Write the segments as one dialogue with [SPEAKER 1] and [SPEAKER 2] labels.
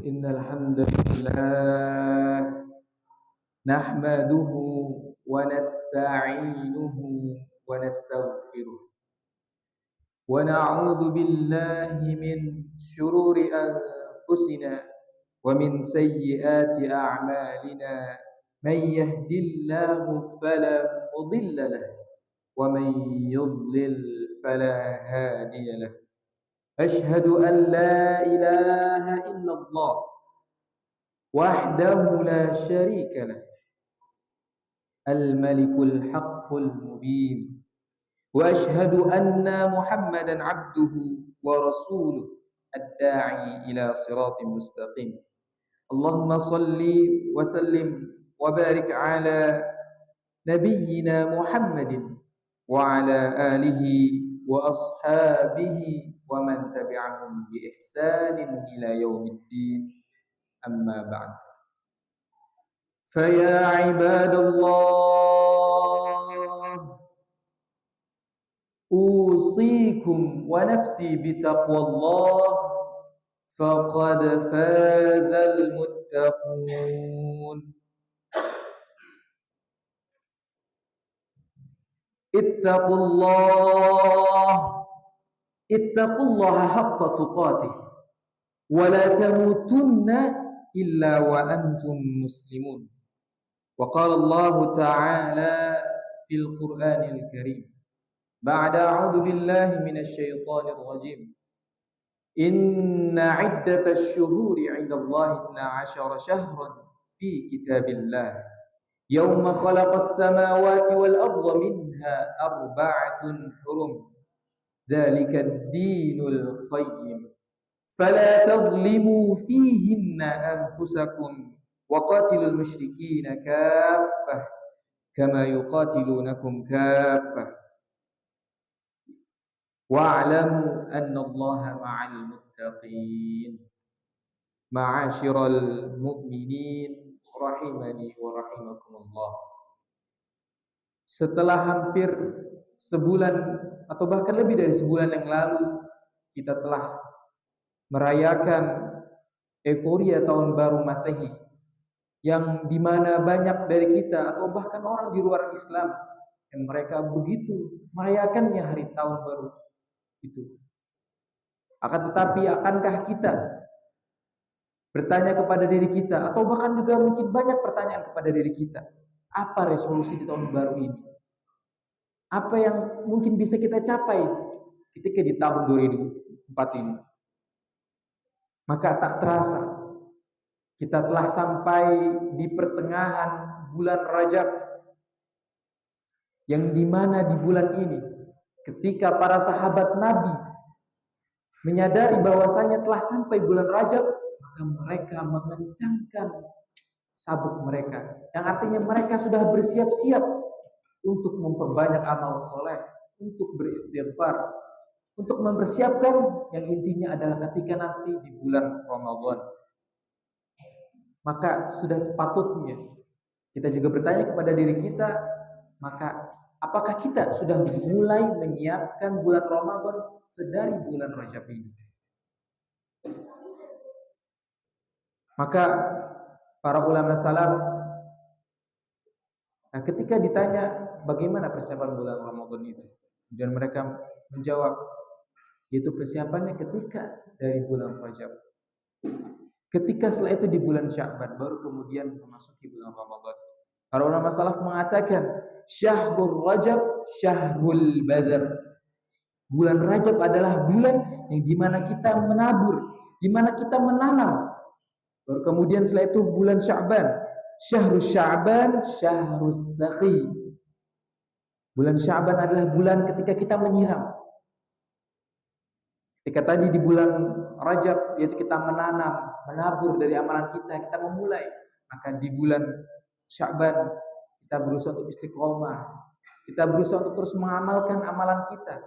[SPEAKER 1] إن الحمد لله نحمده ونستعينه ونستغفره ونعوذ بالله من شرور أنفسنا ومن سيئات أعمالنا من يهد الله فلا مضل له ومن يضلل فلا هادي له أشهد أن لا إله إلا الله وحده لا شريك له الملك الحق المبين وأشهد أن محمدا عبده ورسوله الداعي إلى صراط مستقيم اللهم صل وسلم وبارك على نبينا محمد وعلى آله وأصحابه ومن تبعهم بإحسان إلى يوم الدين أما بعد فيا عباد الله أوصيكم ونفسي بتقوى الله فقد فاز المتقون اتقوا الله حق تقاته ولا تموتن إلا وأنتم مسلمون وقال الله تعالى في القرآن الكريم بعد أعوذ بالله من الشيطان الرجيم إن عدة الشهور عند الله 12 شهرا في كتاب الله يوم خلق السماوات والأرض منها 4 حرم ذلك الدين القيم فلا تظلموا فيهن أنفسكم وقاتلوا المشركين كافة كما يقاتلونكم كافة واعلموا أن الله مع المتقين معاشر المؤمنين rahimani wa rahimakumullah. Setelah hampir sebulan atau bahkan lebih dari sebulan yang lalu kita telah merayakan euforia tahun baru Masehi yang dimana banyak dari kita atau bahkan orang di luar Islam yang mereka begitu merayakannya hari tahun baru itu. Akan tetapi akankah kita bertanya kepada diri kita atau bahkan juga mungkin banyak pertanyaan kepada diri kita, apa resolusi di tahun baru ini? Apa yang mungkin bisa kita capai ketika di tahun 2004 ini? Maka tak terasa kita telah sampai di pertengahan bulan Rajab, yang dimana di bulan ini ketika para sahabat Nabi menyadari bahwasanya telah sampai bulan Rajab, maka mereka mengencangkan sabuk mereka, yang artinya mereka sudah bersiap-siap untuk memperbanyak amal soleh, untuk beristighfar, untuk mempersiapkan yang intinya adalah ketika nanti di bulan Ramadan. Maka sudah sepatutnya kita juga bertanya kepada diri kita, maka apakah kita sudah mulai menyiapkan bulan Ramadan sedari bulan Rajab ini? Maka para ulama salaf ketika ditanya bagaimana persiapan bulan Ramadan itu, dan mereka menjawab yaitu persiapannya ketika dari bulan Rajab. Ketika setelah itu di bulan Sya'ban baru kemudian memasuki bulan Ramadan. Para ulama salaf mengatakan syahrul Rajab syahrul badr. Bulan Rajab adalah bulan yang dimana kita menabur, dimana kita menanam. Baru kemudian setelah itu bulan Sya'ban, syahrus Sya'ban syahrus sakhi. Bulan Sya'ban adalah bulan ketika kita menyiram. Ketika tadi di bulan Rajab yaitu kita menanam, menabur dari amalan kita memulai. Maka di bulan Sya'ban kita berusaha untuk istiqomah, kita berusaha untuk terus mengamalkan amalan kita,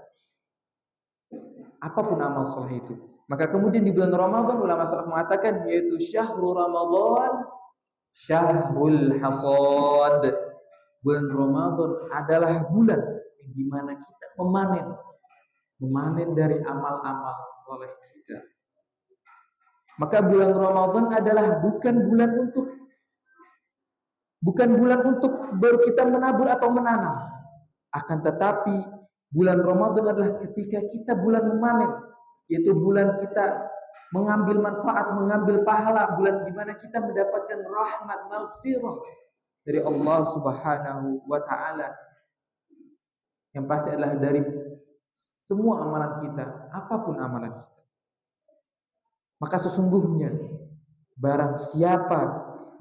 [SPEAKER 1] apapun amal soleh itu. Maka kemudian di bulan Ramadan ulama salaf mengatakan yaitu syahrul Ramadan syahrul hasad. Bulan Ramadan adalah bulan yang dimana kita memanen dari amal-amal soleh kita. Maka bulan Ramadan adalah bukan bulan untuk baru kita menabur atau menanam. Akan tetapi bulan Ramadan adalah ketika kita bulan memanen, yaitu bulan kita mengambil manfaat, mengambil pahala, bulan di mana kita mendapatkan rahmat, maghfirah dari Allah Subhanahu wa taala. Yang pasti adalah dari semua amalan kita, apapun amalan kita. Maka sesungguhnya barang siapa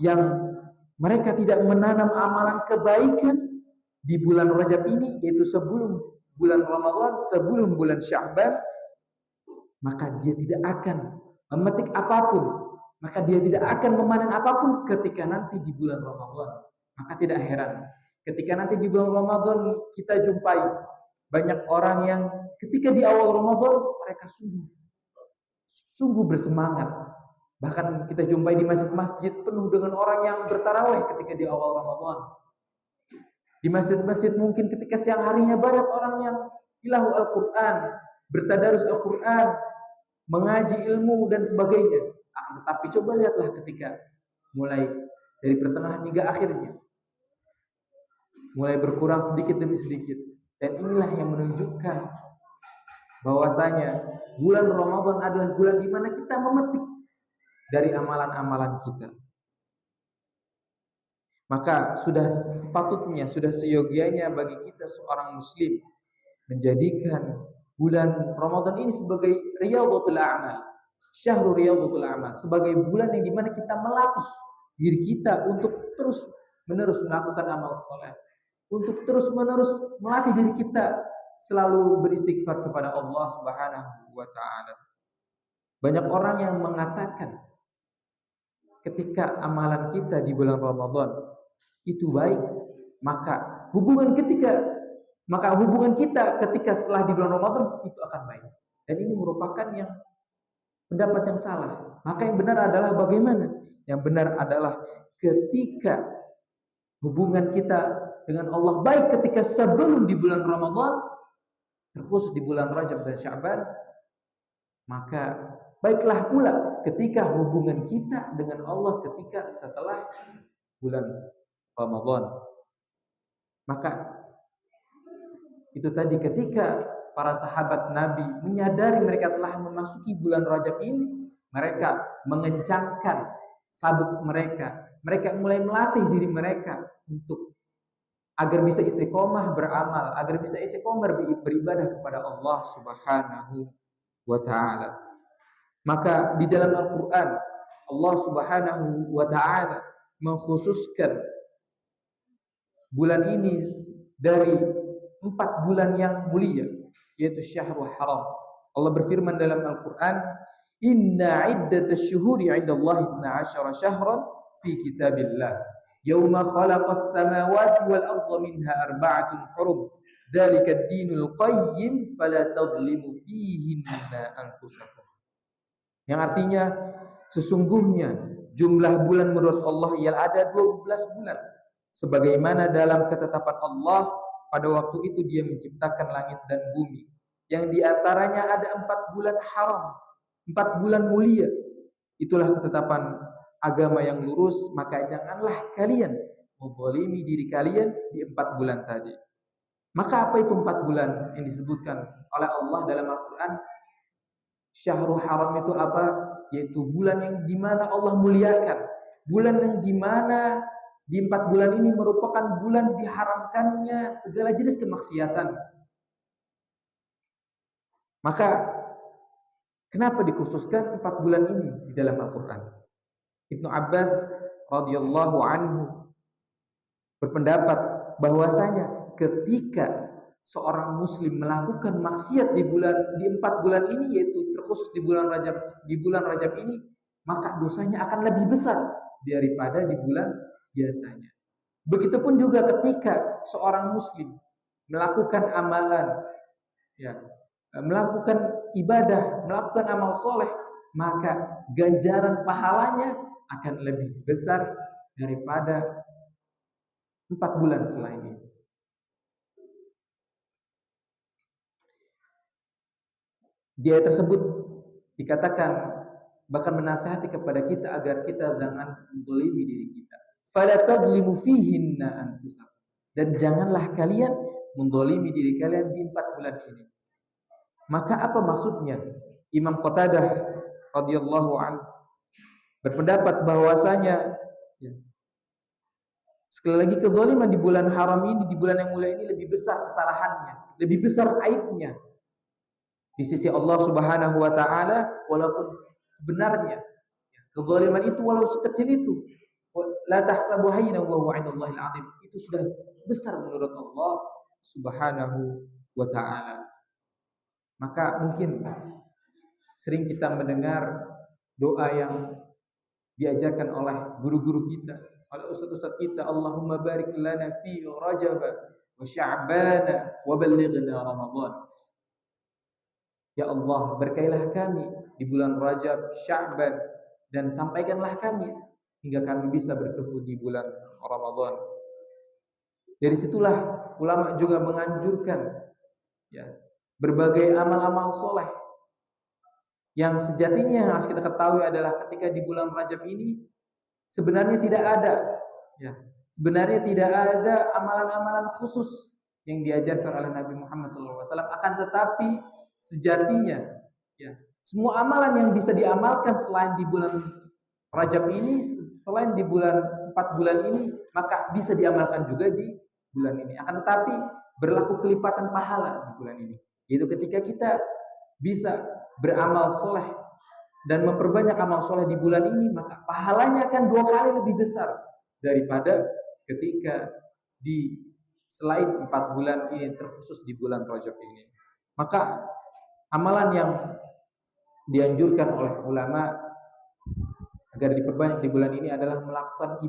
[SPEAKER 1] yang mereka tidak menanam amalan kebaikan di bulan Rajab ini, yaitu sebelum bulan Ramadan, sebelum bulan Sya'ban, maka dia tidak akan memetik apapun, maka dia tidak akan memanen apapun ketika nanti di bulan Ramadan. Maka tidak heran ketika nanti di bulan Ramadan kita jumpai banyak orang yang ketika di awal Ramadan mereka sungguh bersemangat. Bahkan kita jumpai di masjid-masjid penuh dengan orang yang bertarawih ketika di awal Ramadan. Di masjid-masjid mungkin ketika siang harinya banyak orang yang tilawah Al-Quran, bertadarus Al-Quran, mengaji ilmu dan sebagainya. Tetapi coba lihatlah ketika mulai dari pertengahan hingga akhirnya, mulai berkurang sedikit demi sedikit. Dan inilah yang menunjukkan bahwasanya bulan Ramadan adalah bulan di mana kita memetik dari amalan-amalan kita. Maka sudah sepatutnya, sudah seyogianya bagi kita seorang muslim menjadikan bulan Ramadan ini sebagai riyadhatul a'mal, syahrul riyadhatul a'mal, sebagai bulan yang dimana kita melatih diri kita untuk terus menerus melakukan amal soleh, untuk terus menerus melatih diri kita selalu beristighfar kepada Allah Subhanahu wa taala. Banyak orang yang mengatakan ketika amalan kita di bulan Ramadan itu baik, maka hubungan kita ketika setelah di bulan Ramadan itu akan baik. Dan ini merupakan yang pendapat yang salah. Maka yang benar adalah bagaimana? Yang benar adalah ketika hubungan kita dengan Allah baik ketika sebelum di bulan Ramadan, terkhusus di bulan Rajab dan Sya'ban, maka baiklah pula ketika hubungan kita dengan Allah ketika setelah bulan Ramadan. Maka itu tadi ketika para sahabat Nabi menyadari mereka telah memasuki bulan Rajab ini, mereka mengencangkan sabuk mereka. Mereka mulai melatih diri mereka untuk agar bisa istiqomah beramal, agar bisa istiqomah beribadah kepada Allah Subhanahu wa taala. Maka di dalam Al-Qur'an Allah Subhanahu wa taala mengkhususkan bulan ini dari 4 bulan yang mulia, yaitu Syahrul Haram. Allah berfirman dalam Al-Qur'an, "Inna 'iddatasy syuhuri 'indallahi 12 syahran fi kitabillah, yauma khalaqas samawati wal arda minha arba'atun hurum, dzalika ad-dinul qayyim fala tadhlimu fihinna anfusakum." Yang artinya sesungguhnya jumlah bulan menurut Allah ialah ada 12 bulan. Sebagaimana dalam ketetapan Allah pada waktu itu dia menciptakan langit dan bumi. Yang diantaranya ada 4 bulan haram, 4 bulan mulia. Itulah ketetapan agama yang lurus. Maka janganlah kalian menzalimi diri kalian di 4 bulan tadi. Maka apa itu 4 bulan yang disebutkan oleh Allah dalam Al-Quran? Syahrul Haram itu apa? Yaitu bulan yang dimana Allah muliakan, bulan yang dimana di 4 bulan ini merupakan bulan diharamkannya segala jenis kemaksiatan. Maka kenapa dikhususkan 4 bulan ini di dalam Al-Quran? Ibnu Abbas radhiyallahu anhu berpendapat bahwasanya ketika seorang muslim melakukan maksiat di 4 bulan ini, yaitu terkhusus di bulan Rajab ini, maka dosanya akan lebih besar daripada di bulan biasanya. Begitupun juga ketika seorang muslim melakukan amalan, melakukan ibadah, melakukan amal soleh, maka ganjaran pahalanya akan lebih besar daripada 4 bulan selainnya. Di ayat tersebut dikatakan bahkan menasihati kepada kita agar kita jangan menzalimi diri kita. Fala tadlimu fihinna anfusakum. Dan janganlah kalian menzalimi diri kalian di 4 bulan ini. Maka apa maksudnya? Imam Qatadah radhiyallahu anhu berpendapat bahwasanya sekali lagi kezaliman di bulan haram ini, di bulan yang mulia ini lebih besar kesalahannya, lebih besar aibnya di sisi Allah Subhanahu wa taala, walaupun sebenarnya kezaliman itu walau sekecil itu, la tahsabu hayyinan wa huwa 'indallahil 'azim, itu sudah besar menurut Allah Subhanahu wa taala. Maka mungkin sering kita mendengar doa yang diajarkan oleh guru-guru kita, oleh ustaz-ustaz kita, Allahumma barik lana fi Rajab wa Sya'ban wa ballighna Ramadan. Ya Allah, berkailah kami di bulan Rajab, Sya'ban, dan sampaikanlah kami hingga kami bisa bertemu di bulan Ramadan. Dari situlah ulama juga menganjurkan berbagai amal-amal soleh yang sejatinya harus kita ketahui adalah ketika di bulan Rajab ini sebenarnya tidak ada sebenarnya tidak ada amalan-amalan khusus yang diajarkan oleh Nabi Muhammad SAW. Akan tetapi sejatinya semua amalan yang bisa diamalkan selain di bulan Rajab ini, selain di bulan 4 bulan ini, maka bisa diamalkan juga di bulan ini. Akan tetapi berlaku kelipatan pahala di bulan ini, yaitu ketika kita bisa beramal soleh dan memperbanyak amal soleh di bulan ini, maka pahalanya akan 2 kali lebih besar daripada ketika di selain 4 bulan ini, terkhusus di bulan Rajab ini. Maka amalan yang dianjurkan oleh ulama agar diperbanyak di bulan ini adalah melakukan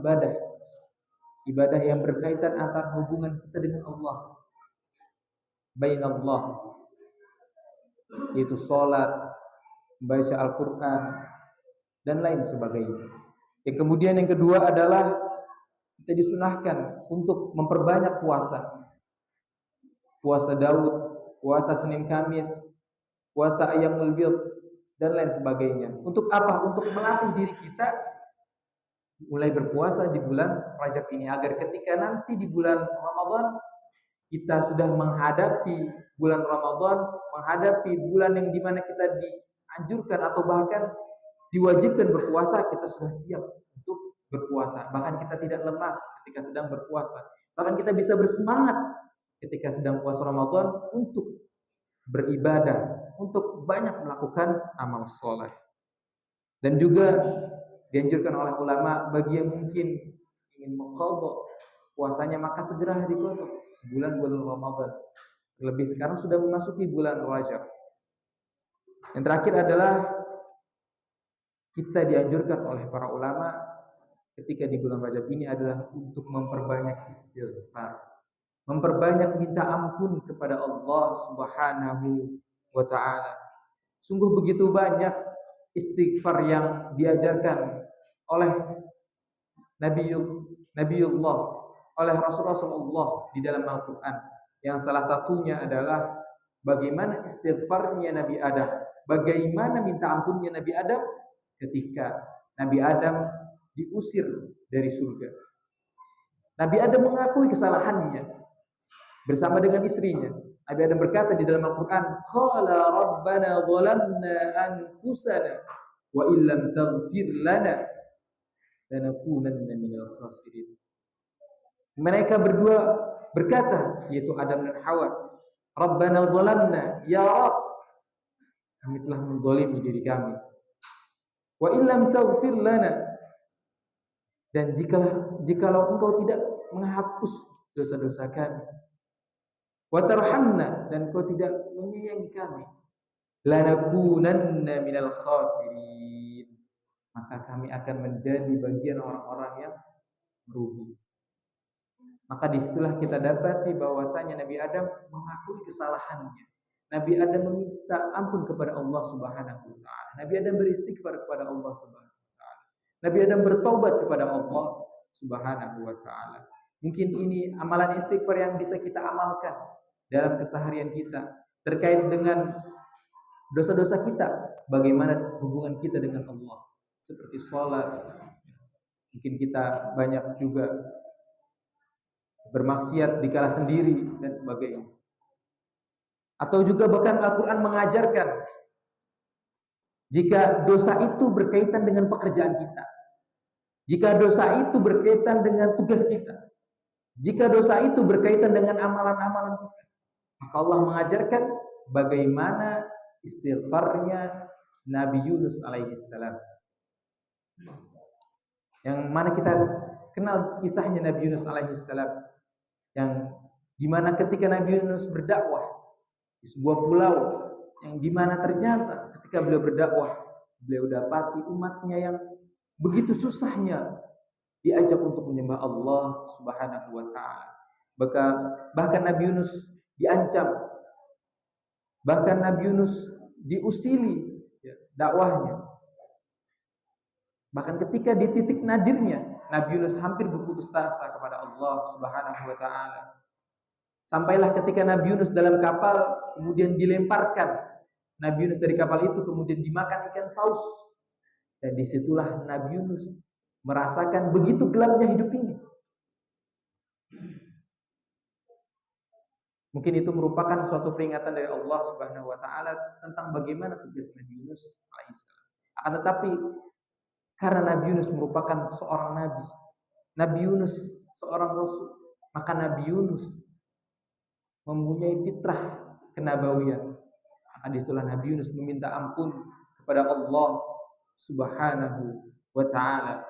[SPEAKER 1] ibadah yang berkaitan antara hubungan kita dengan Allah, bainallah, yaitu sholat, membaca Al-Quran, dan lain sebagainya. Yang kemudian yang kedua adalah kita disunahkan untuk memperbanyak puasa Daud, puasa Senin Kamis, puasa Ayyamul Bid, dan lain sebagainya. Untuk apa? Untuk melatih diri kita mulai berpuasa di bulan Rajab ini, agar ketika nanti di bulan Ramadan kita sudah menghadapi bulan Ramadan, menghadapi bulan yang dimana kita dianjurkan atau bahkan diwajibkan berpuasa, kita sudah siap untuk berpuasa. Bahkan kita tidak lemas ketika sedang berpuasa. Bahkan kita bisa bersemangat ketika sedang puasa Ramadan untuk beribadah, untuk banyak melakukan amal soleh. Dan juga dianjurkan oleh ulama bagi yang mungkin ingin mengqadha puasanya, maka segera diqadha sebulan bulan Ramadan. Terlebih sekarang sudah memasuki bulan Rajab. Yang terakhir adalah kita dianjurkan oleh para ulama ketika di bulan Rajab ini adalah untuk memperbanyak istighfar, memperbanyak minta ampun kepada Allah Subhanahu wa ta'ala. Sungguh begitu banyak istighfar yang diajarkan oleh Nabiullah, oleh Rasulullah di dalam Al-Quran. Yang salah satunya adalah bagaimana istighfarnya Nabi Adam, bagaimana minta ampunnya Nabi Adam ketika Nabi Adam diusir dari surga. Nabi Adam mengakui kesalahannya bersama dengan istrinya. Nabi Adam berkata di dalam Al-Quran, qala rabbana zalamna anfusana wa illam taghfir lana lanakunanna minal khasirin. Mereka berdua berkata, yaitu Adam dan Hawa, rabbana zalamna, ya Rabb, kami telah menzalimi diri kami, wa illam taghfir lana, dan jikalau engkau tidak menghapus dosa-dosa kami, wa tarhamna, dan engkau tidak menyayangi kami, lanakunanna minal khasirin, maka kami akan menjadi bagian orang-orang yang merugi. Maka disitulah kita dapati bahwasanya Nabi Adam mengakui kesalahannya. Nabi Adam meminta ampun kepada Allah Subhanahu wa ta'ala. Nabi Adam beristighfar kepada Allah Subhanahu wa ta'ala. Nabi Adam bertaubat kepada Allah Subhanahu wa ta'ala. Mungkin ini amalan istighfar yang bisa kita amalkan dalam keseharian kita terkait dengan dosa-dosa kita. bagaimana hubungan kita dengan Allah, seperti sholat. Mungkin kita banyak juga bermaksiat dikala sendiri dan sebagainya. Atau juga bahkan Al-Quran mengajarkan jika dosa itu berkaitan dengan pekerjaan kita, jika dosa itu berkaitan dengan tugas kita, jika dosa itu berkaitan dengan amalan-amalan kita, maka Allah mengajarkan bagaimana istighfarnya Nabi Yunus alaihissalam. Yang mana kita kenal kisahnya Nabi Yunus alaihissalam, yang dimana ketika Nabi Yunus berdakwah di sebuah pulau, yang dimana ternyata ketika beliau berdakwah, beliau dapati umatnya yang begitu susahnya diajak untuk menyembah Allah Subhanahu wa taala. Bahkan Nabi Yunus diancam, bahkan Nabi Yunus diusili dakwahnya. Bahkan ketika di titik nadirnya, Nabi Yunus hampir berputus asa kepada Allah Subhanahu wa taala. Sampailah ketika Nabi Yunus dalam kapal, kemudian dilemparkan Nabi Yunus dari kapal itu, kemudian dimakan ikan paus. Dan disitulah Nabi Yunus merasakan begitu gelapnya hidup ini. Mungkin itu merupakan suatu peringatan dari Allah Subhanahu wa taala tentang bagaimana tugas Nabi Yunus alaihissalam. Akan tetapi karena Nabi Yunus merupakan seorang nabi, Nabi Yunus seorang rasul, maka Nabi Yunus mempunyai fitrah kenabawian. Maka disitulah Nabi Yunus meminta ampun kepada Allah Subhanahu wa taala.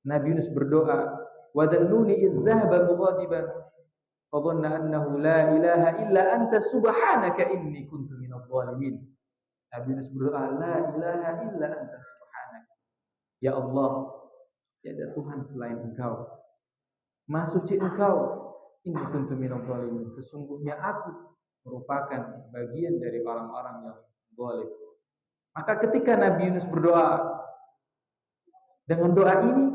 [SPEAKER 1] Nabi Yunus berdoa, "Wa dhannuni idh dhahaba mughadiban fa dhanna annahu la ilaha illa anta subhanaka inni kuntu minadh dhalimin." Nabi Yunus berdoa, "La ilaha illa anta subhanaka." Ya Allah, tiada Tuhan selain Engkau. Maha suci Engkau. Inni kuntu minadh dhalimin. Sesungguhnya aku merupakan bagian dari orang-orang yang zalim. Maka ketika Nabi Yunus berdoa dengan doa ini,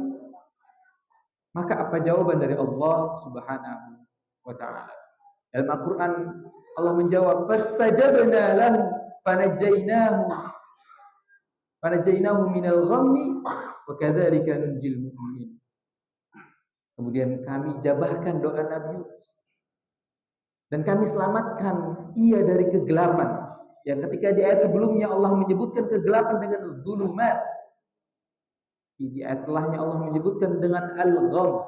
[SPEAKER 1] maka apa jawaban dari Allah Subhanahu wa taala? Dalam Al-Qur'an Allah menjawab, "Fastajabna lahu fanajjaynahu minal ghammi wa kadzalika nunjil mu'minin." Kemudian kami jabahkan doa Nabi Yunus dan kami selamatkan ia dari kegelapan. Yang ketika di ayat sebelumnya Allah menyebutkan kegelapan dengan zulumat, di ayat setelahnya Allah menyebutkan dengan al-gham,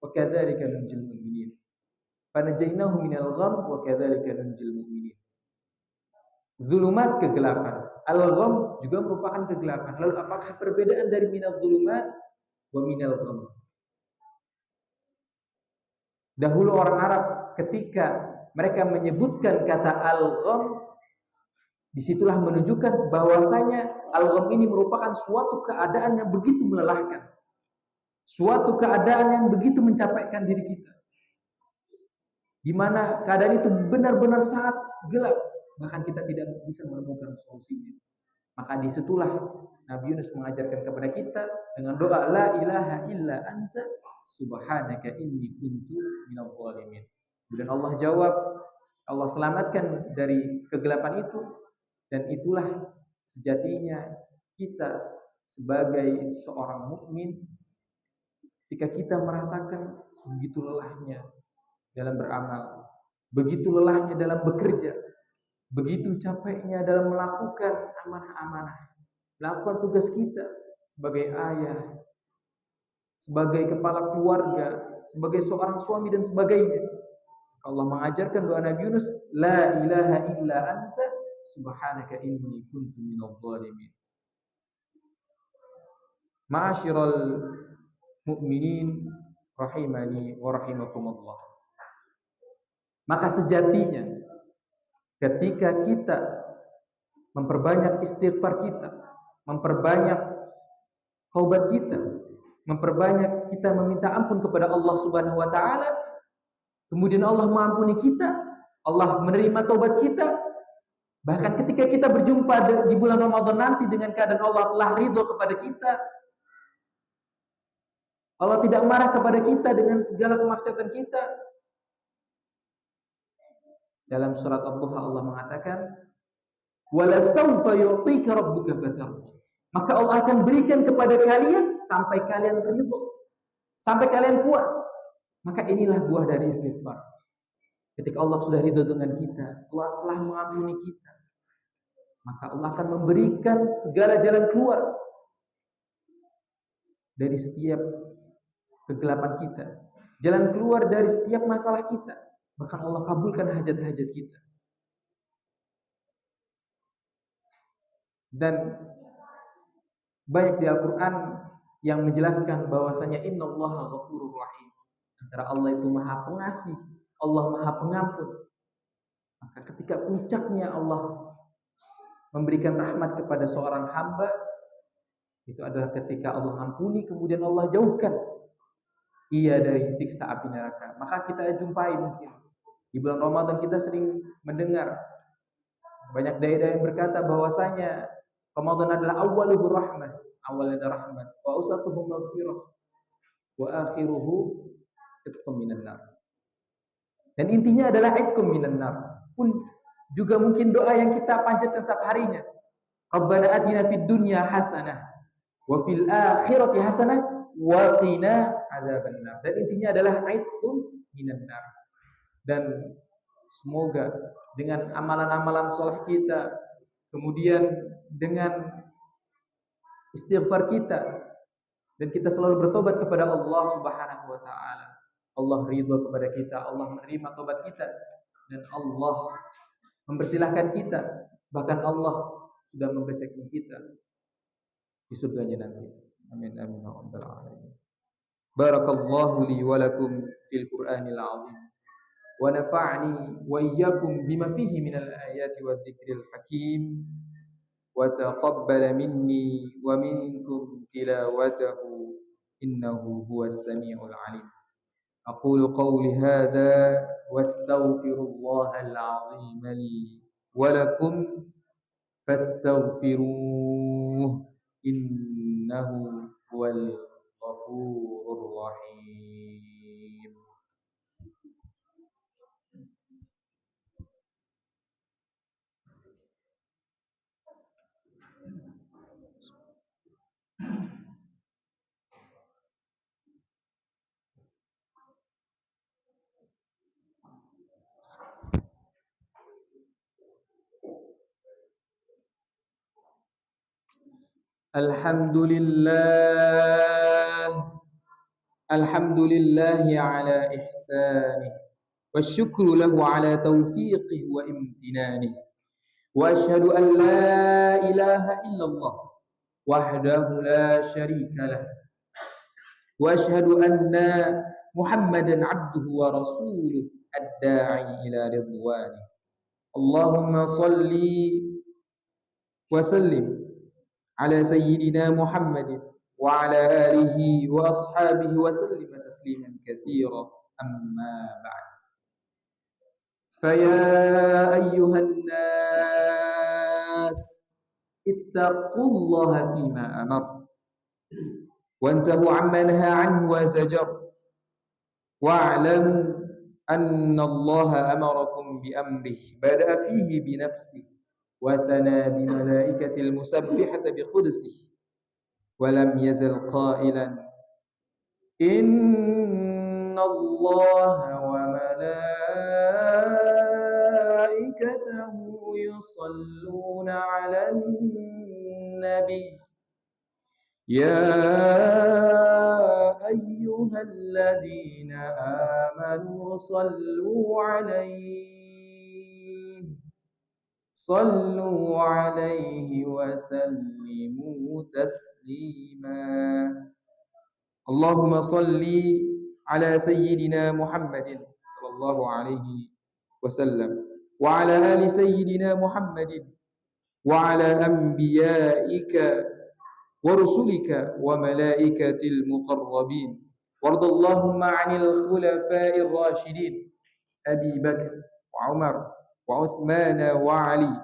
[SPEAKER 1] wa kadzalika nunjil mu'minin. Fanajjaynahu minal gham wa kadzalika nunjil mu'minin. Zulumat kegelapan, al-gham juga merupakan kegelapan. Lalu apakah perbedaan dari minal zulumat wa minal gham? Dahulu orang Arab ketika mereka menyebutkan kata al-gham, disitulah menunjukkan bahwasanya al-gham ini merupakan suatu keadaan yang begitu melelahkan, suatu keadaan yang begitu mencapaikan diri kita, di mana keadaan itu benar-benar sangat gelap, bahkan kita tidak bisa menemukan solusinya. Maka disitulah Nabi Yunus mengajarkan kepada kita dengan doa, "La ilaha illa anta subhanaka inni kuntu minadh dhalimin." Dan Allah jawab, Allah selamatkan dari kegelapan itu. Dan itulah sejatinya kita sebagai seorang mukmin ketika kita merasakan begitu lelahnya dalam beramal, begitu lelahnya dalam bekerja, begitu capeknya dalam melakukan amanah-amanah, melakukan tugas kita sebagai ayah, sebagai kepala keluarga, sebagai seorang suami dan sebagainya. Allah mengajarkan doa Nabi Yunus, "La ilaha illa anta subhanaka inni kuntu minadh dhalimin." Ma'asyiral mu'minin rahimani wa rahimakumullah. Maka sejatinya ketika kita memperbanyak istighfar kita, memperbanyak taubat kita, memperbanyak kita meminta ampun kepada Allah Subhanahu wa taala, kemudian Allah mengampuni kita, Allah menerima taubat kita. Bahkan ketika kita berjumpa di bulan Ramadan nanti dengan keadaan Allah telah ridho kepada kita, Allah tidak marah kepada kita dengan segala kemaksiatan kita. Dalam surat Ad-Duha Allah mengatakan, Wala sawfa yu'tika rabbuka fatarda. Maka Allah akan berikan kepada kalian sampai kalian ridho, sampai kalian puas. Maka inilah buah dari istighfar. Ketika Allah sudah ridho dengan kita, Allah telah mengampuni kita, maka Allah akan memberikan segala jalan keluar dari setiap kegelapan kita, jalan keluar dari setiap masalah kita. Bahkan Allah kabulkan hajat-hajat kita. Dan banyak di Al-Quran yang menjelaskan bahwasanya innallaha ghafurur rahim. Antara Allah itu maha pengasih, Allah maha pengampun. Maka ketika puncaknya Allah memberikan rahmat kepada seorang hamba, itu adalah ketika Allah ampuni kemudian Allah jauhkan ia dari siksa api neraka. Maka kita jumpai mungkin di bulan Ramadan kita sering mendengar banyak dai-dai yang berkata bahwasanya Ramadan adalah awwaluhu rahmah, awalnya rahmat, wa usatuhu maghfirah, wa akhiruhu itqum minan nar. Dan intinya adalah itqum minan nar. Pun juga mungkin doa yang kita panjatkan setiap harinya. Rabbana atina fid dunya hasanah wa fil akhirati hasanah wa qina adzabannar. Dan intinya adalah itqum minan nar. Dan semoga dengan amalan-amalan saleh kita, kemudian dengan istighfar kita, dan kita selalu bertobat kepada Allah Subhanahu wa taala, Allah ridha kepada kita, Allah menerima tobat kita, dan Allah mempersilahkan kita, bahkan Allah sudah mempersilahkan kita di surganya nanti. Amin amin ya rabbal alamin. Barakallahu li wa lakum fil Qur'anil azim. ونفعني وإياكم بما فيه من الآيات والذكر الحكيم وتقبل مني ومنكم تلاوته إنه هو السميع العليم. أقول قولي هذا واستغفر الله العظيم لي ولكم فاستغفروه إنه هو الغفور الرحيم. الحمد لله على إحسانه والشكر له على توفيقه وامتنانه وأشهد أن لا إله إلا الله وحده لا شريك له وأشهد أن محمدا عبده ورسوله الداعي إلى رضوانه. اللهم صل وسلم على سيدنا محمد وعلى آله وأصحابه وسلم تسليما كثيرا. أما بعد، فيا أيها الناس اتقوا الله فيما أمر وانتهوا عما نهى عنه وزجر واعلموا أن الله أمركم بأمره بدأ فيه بنفسه وثنى بملائكة المسبحة بقدسه ولم يزل قائلا إن الله وملائكته يصلون على النبي يا أيها الذين آمنوا صلوا عليه وسلموا تسليما. اللهم صل على سيدنا محمد صلى الله عليه وسلم وعلى آل سيدنا محمد وعلى أنبيائك ورسلك وملائكة المقربين. وارض اللهم عن الخلفاء الراشدين أبي بكر وعمر وعثمان وعلي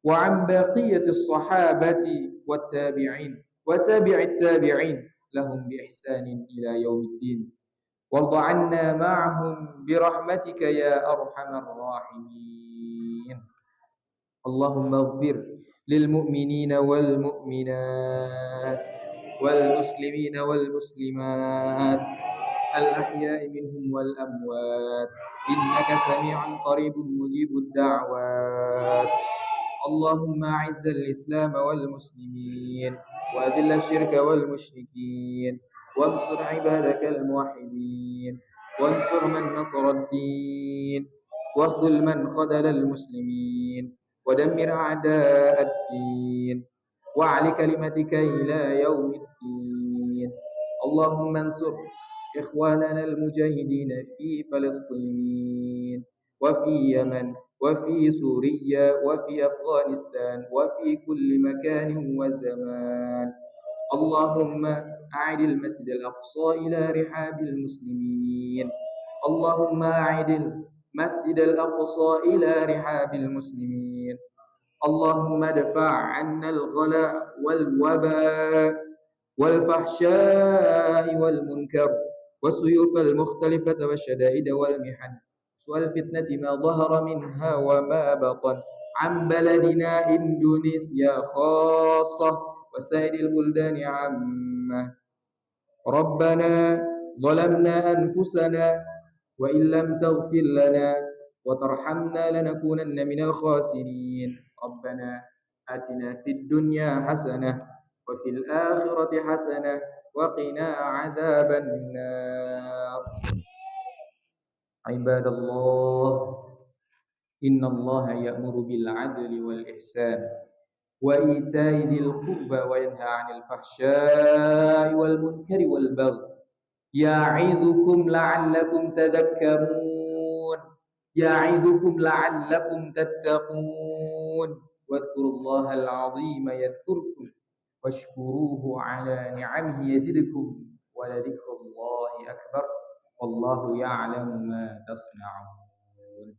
[SPEAKER 1] وعن بقية الصحابة والتابعين وتابع التابعين لهم بإحسان إلى يوم الدين. وارض عنا معهم برحمتك يا أرحم الراحمين. اللهم اغفر للمؤمنين والمؤمنات والمسلمين والمسلمات الأحياء منهم والأموات إنك سميع قريب مجيب الدعوات. اللهم أعز الإسلام والمسلمين وأذل الشرك والمشركين وانصر عبادك الموحدين وانصر من نصر الدين واخذل من خذل المسلمين ودمر أعداء الدين وأعل كلمتك إلى يوم الدين. اللهم انصر إخواننا المجاهدين في فلسطين وفي يمن وفي سوريا وفي أفغانستان وفي كل مكان وزمان. اللهم أعد المسجد الأقصى إلى رحاب المسلمين. اللهم أعد المسجد الأقصى إلى رحاب المسلمين. اللهم ادفع عنا الغلاء والوباء والفحشاء والمنكر والسيوف المختلفة والشدائد والمحن والفتنة ما ظهر منها وما بطن عن بلدنا إندونيسيا خاصة وسائر البلدان عامة. ربنا ظلمنا أنفسنا وإن لم تغفر لنا وترحمنا لنكونن من الخاسرين. ربنا آتنا في الدنيا حسنة وفي الآخرة حسنة وقنا عذاب النار. عباد الله، إن الله يأمر بالعدل والإحسان وإيتاء ذي القربى وينهى عن الفحشاء والمنكر والبغي يعظكم لعلكم تذكرون يعظكم لعلكم تتقون واذكروا الله العظيم يذكركم واشكروه على نعمه يزدكم ولذكر الله أكبر والله يعلم ما تصنعون.